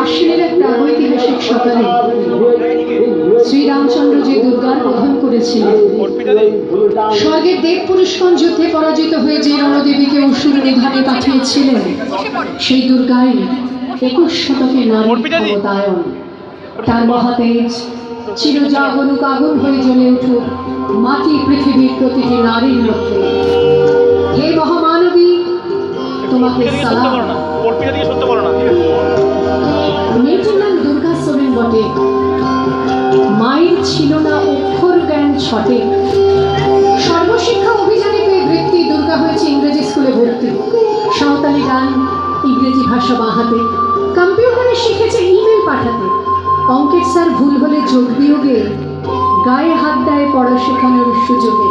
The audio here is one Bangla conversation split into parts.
আশ্বিনের এক প্রাগৈতিহাসিক সকালে শ্রীরামচন্দ্র যে দুর্গার বোধন করেছিলেন, স্বর্গের দেব পুরুষগণ যুদ্ধে পরাজিত হয়ে যে রণদেবীকে অসুর নিধনে পাঠিয়েছিলেন, সেই দুর্গাই 21 শতকে নারী অবতায়ন। তার মহাতেজ চিরজাগরুক আগুন হয়ে জ্বলে উঠুক মাটি পৃথিবীর প্রতিটি নারীর মধ্যে। হে মহামানবী, তোমাকে সালাম। মেয়েটির নাম দুর্গা সোরেন বটে, মায়ের ছিল না অক্ষর জ্ঞান ছটে। সর্বশিক্ষা অভিযানে পেয়ে বৃত্তি দুর্গা হয়েছে ইংরেজি স্কুলে ভর্তি। সাঁওতালি গান, ইংরেজি ভাষা বাহাতে, কম্পিউটারে শিখেছে ইমেল পাঠাতে। অঙ্কের স্যার ভুল হলে যোগ বিয়োগে গায়ে হাত দেয় পড়া শেখানোর সুযোগে।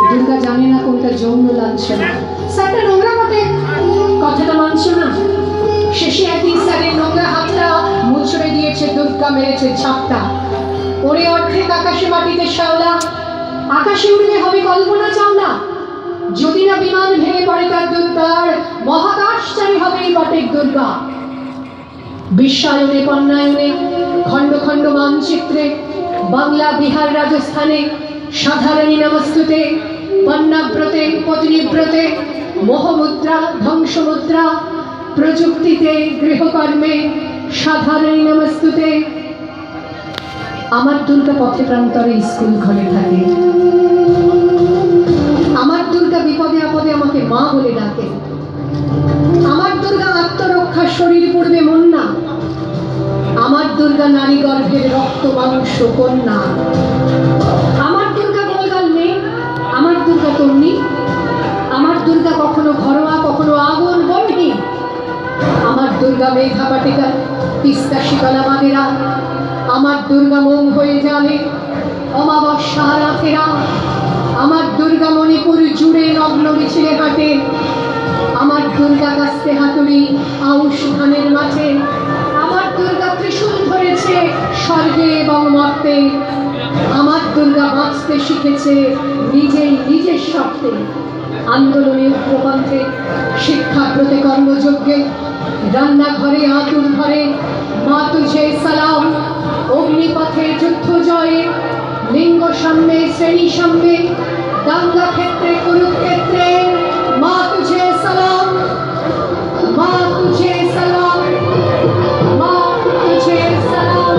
দুর্গা জানে না কোনটা যৌন লাঞ্ছনা। স্যারটা নোংরা বটে, কথাটা মানছে না। শেষে একদিন স্যারের নোংরা হাতটা মুচড়ে দিয়েছে দুর্গা, মেরেছে ঝাপটা। ওরে অর্ধেক আকাশে মাটিতে শ্যাওলা, আকাশে উড়বে হবে কল্পনা চাওলা। যদি না বিমান ভেঙে পড়ে তার দুর্গার, মহাকাশচারী হবে এই বটেক দুর্গা। বিশ্বায়নে কন্যায়নে খণ্ড খণ্ড মানচিত্রে, বাংলা বিহার রাজস্থানে সাধারণী নমস্তুতে, বন্যাব্রতে পত্নীব্রতে, মোহমুদ্রা ধ্বংসমুদ্রা, প্রযুক্তিতে গৃহকর্মে সাধারণী নমস্তুতে। আমার দুর্গা পথে প্রান্তরে স্কুল ঘরে থাকে। আমার দুর্গা বিপদে আপদে আমাকে মা বলে ডাকে। আমার দুর্গা আত্মরক্ষা শরীর পড়বে মন না। আমার দুর্গা নারী গর্ভের রক্ত মাংস কন্যা। আমার দুর্গা গোলগাল মেয়ে, আমার দুর্গা তন্নি। আমার দুর্গা কখনো ঘরোয়া কখনো আগুন বন্যী। আমার দুর্গা মেঘা পাটিকা তিস্তা শিকলা মাদেরা। আমার দুর্গা মৌ হয়ে যাবে অমাবস্যা রাতেরা। আমার দুর্গা মণিপুর জুড়ে নগ্ন মিছিলে হাঁটে। আমার দুর্গা কাস্তে হাতুড়ি আউশ ধানের মাঠে। আমার দুর্গা ত্রিশূল ধরেছে স্বর্গে এবং মর্তে। আমার দুর্গা বাঁচতে শিখেছে নিজেই নিজের স্বার্থে। আন্দোলনে উগ্রপন্থে, শিক্ষাব্রতে কর্মযজ্ঞে, রান্নাঘরে আতুর ঘরে মা তুঝে সালাম। অগ্নিপথে যুদ্ধ জয়ে, লিঙ্গ সাম্যে শ্রেণী সাম্যে, দাঙ্গা ক্ষেত্রে কুরুক্ষেত্রে মা তুঝে সালাম। মা তুঝে সালাম, মা তুঝে সালাম।